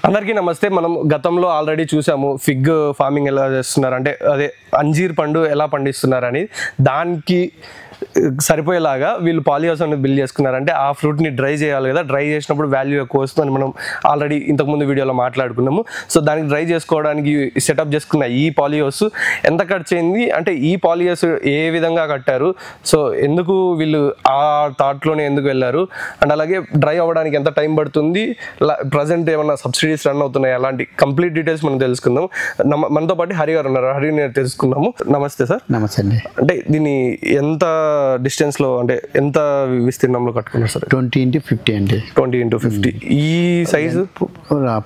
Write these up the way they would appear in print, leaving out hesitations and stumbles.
అందరికీ నమస్తే. మనం గతంలో ఆల్రెడీ చూసాము ఫిగ్ ఫార్మింగ్ ఎలా చేస్తున్నారు, అంటే అదే అంజీర్ పండు ఎలా పండిస్తున్నారని. దానికి సరిపోయేలాగా వీళ్ళు పాలీ హౌస్ అనేది బిల్డ్ చేసుకున్నారు. అంటే ఆ ఫ్రూట్ని డ్రై చేయాలి కదా, డ్రై చేసినప్పుడు వాల్యూ ఎక్కువ వస్తుందని మనం ఆల్రెడీ ఇంతకుముందు వీడియోలో మాట్లాడుకున్నాము. సో దానికి డ్రై చేసుకోవడానికి సెటప్ చేసుకున్న ఈ పాలీ హౌస్ ఎంత ఖర్చు అయింది, అంటే ఈ పాలీ హౌస్ ఏ విధంగా కట్టారు, సో ఎందుకు వీళ్ళు ఆ థాట్లోనే ఎందుకు వెళ్ళారు, అండ్ అలాగే డ్రై అవ్వడానికి ఎంత టైం పడుతుంది, ప్రజెంట్ ఏమన్నా సబ్సిడీస్ రన్ అవుతున్నాయి, అలాంటి కంప్లీట్ డీటెయిల్స్ మనం తెలుసుకుందాం. మనతో పాటు హరి గారు ఉన్నారు, హరిని తెలుసుకుందాము. నమస్తే సార్. నమస్తే అండి. అంటే దీన్ని ఎంత డిస్టెన్స్ లో, అంటే ఎంత విస్తీర్ణంలో కట్టుకున్నారు సార్? 20 into 50 అండి. 20 into 50. ఈ సైజు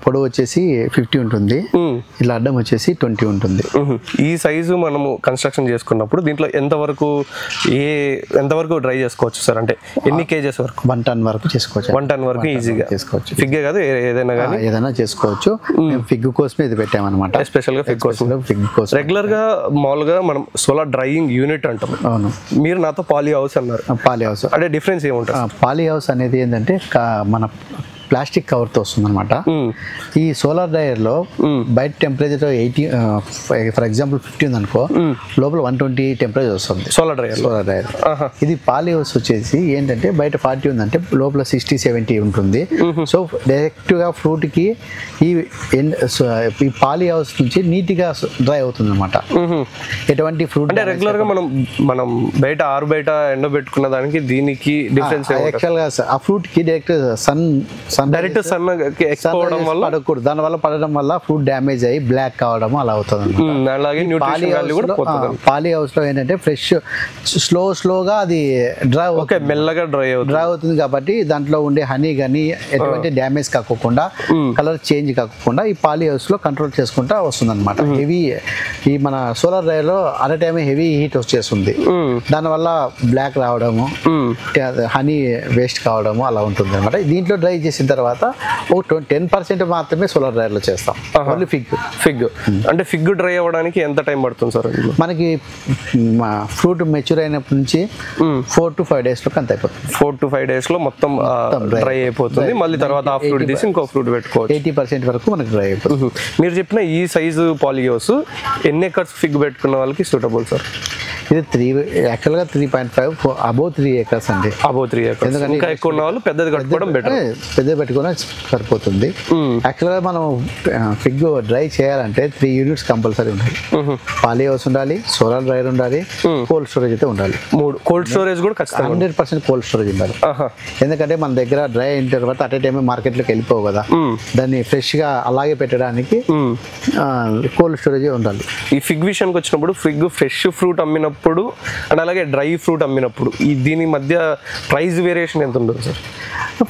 పొడవు వచ్చేసి 50 ఉంటుంది, ఇలా అడ్డం వచ్చేసి 20 ఉంటుంది. ఈ సైజు మనము కన్స్ట్రక్షన్ చేసుకున్నప్పుడు దీంట్లో ఎంతవరకు డ్రై చేసుకోవచ్చు సార్? అంటే ఎన్ని కేజెస్ వరకు? 1 ton వరకు చేసుకోవచ్చు. 1 ton వరకు ఈజీగా చేసుకోవచ్చు. ఫిగ్గే కాదు, ఏదైనా చేసుకోవచ్చు. ఫిగ్ కోసమే ఇది పెట్టామన్నమాట, ఎస్పెషల్ గా ఫిగ్ కోసం. రెగ్యులర్ గా మామూలుగా మనం సోలార్ డ్రైయింగ్ యూనిట్ అంటాం. అవును. మీరు నాతో పాలీ హౌస్ అన్నారు. పాలీ హౌస్ అంటే డిఫరెన్స్ ఏముంటుంది? పాలీ హౌస్ అనేది ఏంటంటే మన ప్లాస్టిక్ కవర్తో వస్తుంది అనమాట. ఈ సోలార్ డ్రైయర్ లో బయట టెంపరేచర్ 80, ఫర్ ఎగ్జాంపుల్ 50 ఉంది అనుకో, లోపల 120 టెంపరేచర్ వస్తుంది సోలార్ డ్రైయర్. ఇది పాలీ హౌస్ వచ్చేసి ఏంటంటే బయట 40 ఉందంటే లోపల 60-70 ఉంటుంది. సో డైరెక్ట్ గా ఫ్రూట్ కి ఈ పాలీ హౌస్ నుంచి నీట్ గా డ్రై అవుతుంది అనమాట. ఎటువంటి ఫ్రూట్ అంటే రెగ్యులర్ గా మనం బయట బయట ఎండబెట్టుకున్న దానికి దీనికి డిఫరెన్స్ యాక్చువల్ గా ఆ ఫ్రూట్ కి డైరెక్ట్ డైరెక్ట్ సన్ ఎక్స్పోవడం వల్ల పడకూడదు, దాని వల్ల పడడం వల్ల ఫ్రూట్ డ్యామేజ్ అయ్యి బ్లాక్ కావడం అలా అవుతుంది. పాలీ హౌస్ లో ఏంటంటే ఫ్రెష్ స్లోగా అది మెల్లగా డ్రై అవుతుంది కాబట్టి దాంట్లో ఉండే హనీ కానీ ఎటువంటి డ్యామేజ్ కాకుండా, కలర్ చేంజ్ కాకుండా ఈ పాలీ హౌస్ లో కంట్రోల్ చేసుకుంటా వస్తుంది అనమాట. హెవీ ఈ మన సోలార్ డ్రై లో అదే టైం హెవీ హీట్ వచ్చేస్తుంది, దానివల్ల బ్లాక్ రావడము, హనీ వేస్ట్ కావడము అలా ఉంటుంది అనమాట. దీంట్లో డ్రై చేసిన తర్వాత 10% మాత్రమే సోలార్ డ్రైయర్ లో చేస్తాం. ఓన్లీ ఫిగ్ అంటే ఫిగ్ డ్రై అవ్వడానికి ఎంత టైం పడుతుంది సార్? మనకి ఫ్రూట్ మెచ్యూర్ అయినప్పటి నుంచి 4 to 5 days లో అంత అయిపోతుంది. 4 to 5 days లో మొత్తం డ్రై అయిపోతుంది. మళ్ళీ తర్వాత ఆ ఫ్రూట్ తీసి ఇంకో ఫ్రూట్ పెట్టుకోవచ్చు. 80% వరకు మనకి డ్రై అయిపోతుంది. మీరు చెప్పిన ఈ సైజు పాలీ హౌస్ ఎన్ని ఎకర్స్ ఫిగ్ పెట్టుకున్న వాళ్ళకి సూటబుల్ సార్? ఇది యాక్చువల్గా 3.5 above 3 acres అండి. Above 3 acres. ఎందుకంటే ఇంకా ఎక్కువ ఉన్న వాళ్ళు పెద్దది కట్టుకోవడం బెటర్. పెద్దది పెట్టుకోవడం సరిపోతుంది. యాక్చువల్గా మనం ఫిగ్ డ్రై చేయాలంటే 3 units కంపల్సరీ ఉండాలి. పాలీ హౌస్ ఉండాలి, సోలార్ డ్రైయర్ ఉండాలి, కోల్డ్ స్టోరేజ్ అయితే ఉండాలి. 3 కోల్డ్ స్టోరేజ్ కూడా 100% కోల్డ్ స్టోరేజ్ ఉండాలి. ఎందుకంటే మన దగ్గర డ్రై అయిన తర్వాత అట్ ఏ టైం మార్కెట్లోకి వెళ్ళిపోవు కదా, దాన్ని ఫ్రెష్ గా అలాగే పెట్టడానికి కోల్డ్ స్టోరేజ్ ఉండాలి. ఈ ఫిగ్ విషయానికి వచ్చినప్పుడు ఫిగ్ ఫ్రెష్ ఫ్రూట్ అమ్మినప్పుడు అండ్ అలాగే డ్రై ఫ్రూట్ అమ్మినప్పుడు దీని మధ్య ప్రైస్ వేరియేషన్ ఎంత ఉంటుంది సార్?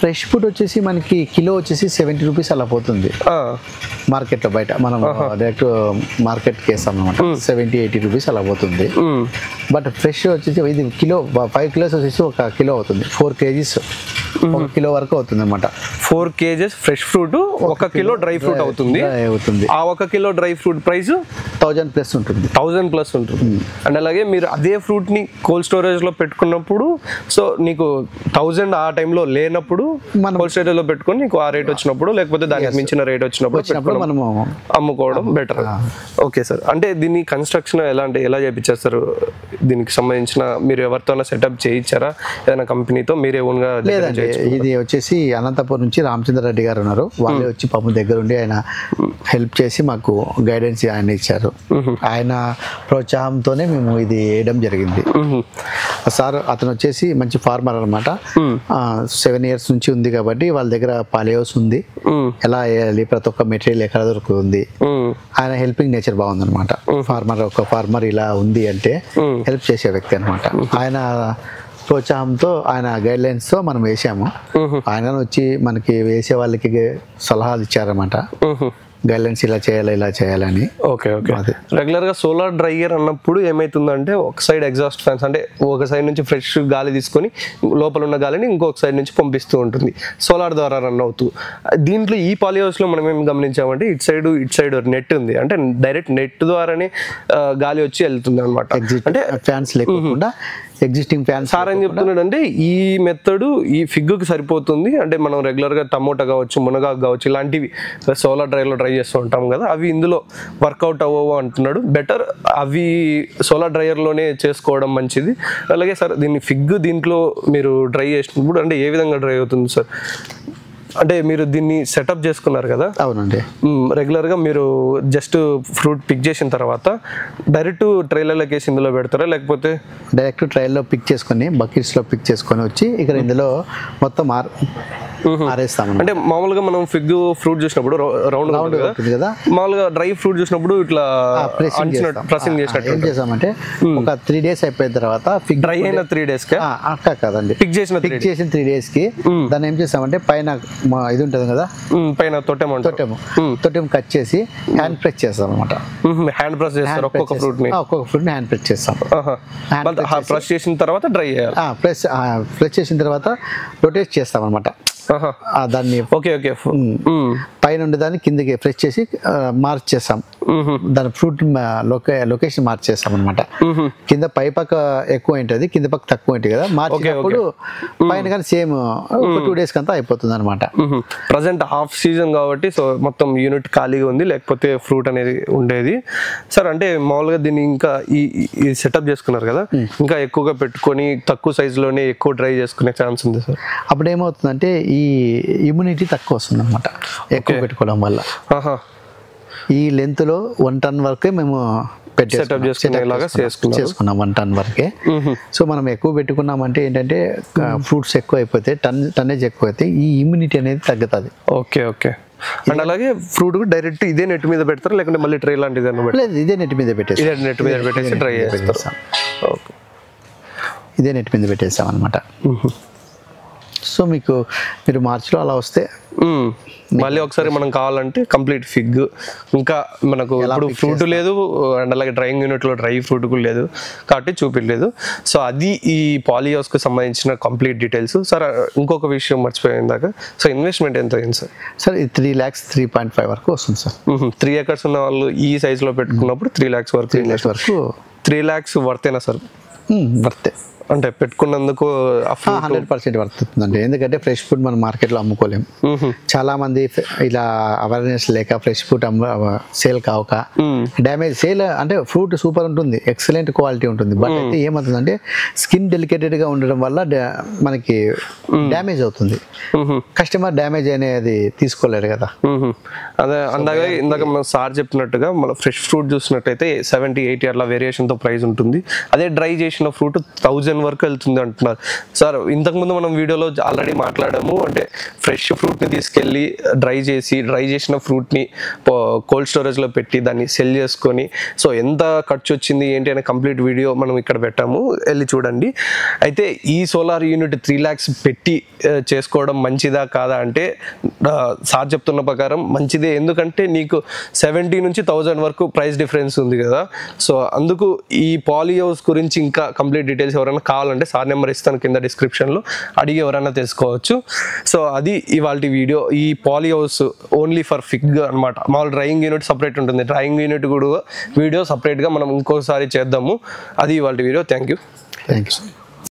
ఫ్రెష్ ఫ్రూట్ వచ్చేసి మనకి కిలో వచ్చేసి 70 rupees అలా పోతుంది మార్కెట్లో. బయట మనం డైరెక్ట్ మార్కెట్ కేసాం అనమాట, 70-80 rupees అలా పోతుంది. బట్ ఫ్రెష్ వచ్చేసి ఇది కిలో 5 kilos వచ్చేసి 1 kilo అవుతుంది. 4 kgs 1 kilo వరకు అవుతుంది అనమాట. 4 kgs fresh fruit 1 kilo dry fruit అవుతుంది. ఆ 1 kilo డ్రై ఫ్రూట్ ప్రైస్ 1000+ ఉంటుంది. 1000+ ఉంటుంది. అండ్ అలాగే మీరు అదే ఫ్రూట్ ని కోల్డ్ స్టోరేజ్ లో పెట్టుకున్నప్పుడు, సో నీకు 1000 ఆ టైంలో లేనప్పుడు మనం కోల్డ్ స్టోరేజ్ లో పెట్టుకొని నీకు ఆ రేట్ వచ్చినప్పుడు, లేకపోతే దానికి మించిన రేట్ వచ్చినప్పుడు మనము అమ్ముకోవడం బెటర్. Okay sir. అంటే దీన్ని కన్స్ట్రక్షన్ ఎలా చేయించేస్తారు? దీనికి సంబంధించిన మీరు ఎవరితోనా సెటప్ చేయించారా, ఏదైనా కంపెనీతో మీరే ఓన్ గా? ఇది వచ్చేసి అనంతపురం నుంచి రామచంద్ర రెడ్డి గారు ఉన్నారు, వాళ్ళే వచ్చి పాపం దగ్గర ఉండి ఆయన హెల్ప్ చేసి మాకు గైడెన్స్ ఆయన ఇచ్చారు. ఆయన ప్రోత్సాహంతోనే మేము ఇది వేయడం జరిగింది. సార్ అతను వచ్చేసి మంచి ఫార్మర్ అనమాట, 7 years నుంచి ఉంది కాబట్టి వాళ్ళ దగ్గర పాలీ హౌస్ ఉంది, ఎలా వేయాలి, ప్రతి ఒక్క మెటీరియల్ ఎక్కడ దొరుకుతుంది. ఆయన హెల్పింగ్ నేచర్ బాగుందనమాట. ఫార్మర్ ఇలా ఉంది అంటే హెల్ప్ చేసే వ్యక్తి అనమాట. ఆయన ప్రోత్సాహంతో, ఆయన గైడ్ లైన్స్ తో మనం వేసాము. ఆయన వచ్చి మనకి వేసే వాళ్ళకి సలహాలు ఇచ్చారన్నమాట, గైడ్లైన్స్ ఇలా చేయాలని. ఓకే. రెగ్యులర్ గా సోలార్ డ్రైయర్ అన్నప్పుడు ఏమైతుందంటే ఒక సైడ్ ఎగ్జాస్ట్ ఫ్యాన్స్, అంటే ఒక సైడ్ నుంచి ఫ్రెష్ గాలి తీసుకొని లోపల ఉన్న గాలిని ఇంకొక సైడ్ నుంచి పంపిస్తూ ఉంటుంది, సోలార్ ద్వారా రన్ అవుతూ. దీంట్లో ఈ పాలీ హౌస్ లో మనం ఏం గమనించామంటే ఇటు సైడ్ నెట్ ఉంది, అంటే డైరెక్ట్ నెట్ ద్వారానే గాలి వచ్చి వెళ్తుంది అనమాట. అంటే ఫ్యాన్స్ లేకుండా ఎగ్జిస్టింగ్ ఫ్యాన్స్ సార్ ఏం చెప్తున్నాడు అంటే ఈ మెథడ్ ఈ ఫిగ్గుకి సరిపోతుంది, అంటే మనం రెగ్యులర్గా టమోటా కావచ్చు, మునగాకు కావచ్చు, ఇలాంటివి సోలార్ డ్రైలో డ్రై చేస్తూ ఉంటాం కదా, అవి ఇందులో వర్కౌట్ అవ్వవు అంటున్నాడు. బెటర్ అవి సోలార్ డ్రైయర్లోనే చేసుకోవడం మంచిది. అలాగే సార్ దీన్ని ఫిగ్ దీంట్లో మీరు డ్రై చేసినప్పుడు అంటే ఏ విధంగా డ్రై అవుతుంది సార్? అంటే మీరు దీన్ని సెటప్ చేసుకున్నారు కదా? అవునండి. రెగ్యులర్గా మీరు జస్ట్ ఫ్రూట్ పిక్ చేసిన తర్వాత డైరెక్ట్ ట్రైలర్లోకి వేసి ఇందులో పెడతారా, లేకపోతే డైరెక్ట్ ట్రైల్లో పిక్ చేసుకొని బకెట్స్లో పిక్ చేసుకొని వచ్చి ఇక్కడ ఇందులో మొత్తం ఆరేస్తాం. అంటే మామూలుగా మనం ఫిగ్ ఫ్రూట్ చూసినప్పుడు రౌండ్ ఉంటుంది కదా, మామూలుగా డ్రై ఫ్రూట్ చూసినప్పుడు ఇట్లా ప్రెసింగ్ చేసినట్టు ఏం చేసామంటే ఒక 3 days అయిపోయిన తర్వాత ఫిగ్ డ్రై అయిన 3 days అక్క కాదండి, పిక్ చేసిన 3 days కి దాన్ని ఏం చేసామంటే పైన ఇది ఉంటుంది కదా, పైన తొట్టెం కట్ చేసి హ్యాండ్ ప్రెస్ చేస్తాం అనమాట. హ్యాండ్ ప్రెస్ చేస్తారు ఒక్కొక్క ఫ్రూట్ ని హ్యాండ్ ప్రెస్ చేస్తాం. ప్రెస్ చేసిన తర్వాత డ్రై చేయాలి. ప్రెస్ చేసిన తర్వాత రొటేట్ చేస్తాం అనమాట. దాన్ని ఓకే పైన ఉండే దాన్ని కిందకి ప్రెస్ చేసి మార్చేస్తాం, దాని ఫ్రూట్ లొకేషన్ మార్చేస్తాం అనమాట. కింద పై పక్క ఎక్కువ ఉంటుంది, కింద పక్క తక్కువ ఉంటుంది కదా, మార్చేటప్పుడు పైన కానీ సేమ్ 2 days కంతా అయిపోతుంది అనమాట. ప్రజెంట్ హాఫ్ సీజన్ కాబట్టి సో మొత్తం యూనిట్ ఖాళీగా ఉంది, లేకపోతే ఫ్రూట్ అనేది ఉండేది. సార్ అంటే మామూలుగా దీన్ని ఇంకా ఈ సెటప్ చేసుకున్నారు కదా, ఇంకా ఎక్కువగా పెట్టుకొని తక్కువ సైజులోనే ఎక్కువ డ్రై చేసుకునే ఛాన్స్ ఉంది సార్? అప్పుడు ఏమవుతుందంటే ఈ ఇమ్యూనిటీ తక్కువ వస్తుంది అనమాట ఎక్కువ పెట్టుకోవడం వల్ల. ఈ లెంత్ లో 1 ton వరకే మేము చేసుకున్నాం, 1 ton వరకే. సో మనం ఎక్కువ పెట్టుకున్నామంటే ఏంటంటే ఫ్రూట్స్ ఎక్కువ అయిపోతే టన్నేజ్ ఎక్కువ అయితే ఈ ఇమ్యూనిటీ అనేది తగ్గుతుంది. ఓకే అండ్ అలాగే ఫ్రూట్ డైరెక్ట్ ఇదే నెట్ మీద పెడతారు, లేకుంటే మళ్ళీ ట్రే లాంటిది లేదు, ఇదే నెట్ మీద పెట్టేసి డ్రై చేస్తాం. ఇదే నెట్ మీద పెట్టేస్తాం అనమాట. సో మీరు మార్చిలో అలా వస్తే మళ్ళీ ఒకసారి మనం కావాలంటే కంప్లీట్ ఫిగ్, ఇంకా మనకు ఇప్పుడు ఫ్రూట్ లేదు అండ్ అలాగే డ్రైయింగ్ యూనిట్లో డ్రై ఫ్రూట్ కూడా లేదు కాబట్టి చూపించలేదు. సో అది ఈ పాలీహౌస్కి సంబంధించిన కంప్లీట్ డీటెయిల్స్. సార్ ఇంకొక విషయం మర్చిపోయింది దాకా, సో ఇన్వెస్ట్మెంట్ ఎంత అయింది సార్? సార్ ఇది 3 lakhs 3.5 వరకు వస్తుంది సార్. 3 acres ఉన్న వాళ్ళు ఈ సైజులో పెట్టుకున్నప్పుడు 3 lakhs వరకు 3 lakhs వర్తేనా సార్? వర్తే, అంటే పెట్టుకున్నందుకు 100% వర్తుందండి. ఎందుకంటే ఫ్రెష్ ఫుడ్ మనం మార్కెట్లో అమ్ముకోలేము. చాలా మంది ఇలా అవేర్నెస్ లేక ఫ్రెష్ ఫుడ్ సేల్ కావక డ్యామేజ్ సేల్ అంటే ఫ్రూట్ సూపర్ ఉంటుంది, ఎక్సలెంట్ క్వాలిటీ ఉంటుంది, బట్ అయితే ఏమవుతుందంటే స్కిన్ డెలికేటెడ్ గా ఉండడం వల్ల మనకి డ్యామేజ్ అవుతుంది. కస్టమర్ డ్యామేజ్ అనేది తీసుకోలేరు కదా. అదే అందాక ఇందాక మనం సార్ చెప్పినట్టుగా మన ఫ్రెష్ ఫ్రూట్ చూసినట్టయితే 70-80 అట్లా వేరియేషన్తో ప్రైస్ ఉంటుంది. అదే డ్రై చేసిన ఫ్రూట్ 1000 వరకు వెళ్తుంది అంటున్నారు సార్. ఇంతకుముందు మనం వీడియోలో ఆల్రెడీ మాట్లాడాము, అంటే ఫ్రెష్ ఫ్రూట్ని తీసుకెళ్ళి డ్రై చేసిన ఫ్రూట్ని కోల్డ్ స్టోరేజ్లో పెట్టి దాన్ని సెల్ చేసుకొని సో ఎంత ఖర్చు వచ్చింది ఏంటి అనే కంప్లీట్ వీడియో మనం ఇక్కడ పెట్టాము, వెళ్ళి చూడండి. అయితే ఈ సోలార్ యూనిట్ 3 lakhs పెట్టి చేసుకోవడం మంచిదా కాదా అంటే సార్ చెప్తున్న ప్రకారం మంచిదే. ఎందుకంటే నీకు 70 నుంచి 1000 వరకు ప్రైస్ డిఫరెన్స్ ఉంది కదా. సో అందుకు ఈ పాలీహౌస్ గురించి ఇంకా కంప్లీట్ డీటెయిల్స్ ఎవరైనా కావాలంటే సార్ నెంబర్ ఇస్తాను కింద డిస్క్రిప్షన్లో, అడిగి ఎవరైనా తెలుసుకోవచ్చు. సో అది ఇవాల్టి వీడియో. ఈ పాలీహౌస్ ఓన్లీ ఫర్ ఫిగ్ అనమాట. మామూలు డ్రైయింగ్ యూనిట్ సపరేట్ ఉంటుంది, డ్రైయింగ్ యూనిట్ కూడా వీడియో సపరేట్గా మనం ఇంకోసారి చేద్దాము. అది ఇవాల్టి వీడియో. Thank you.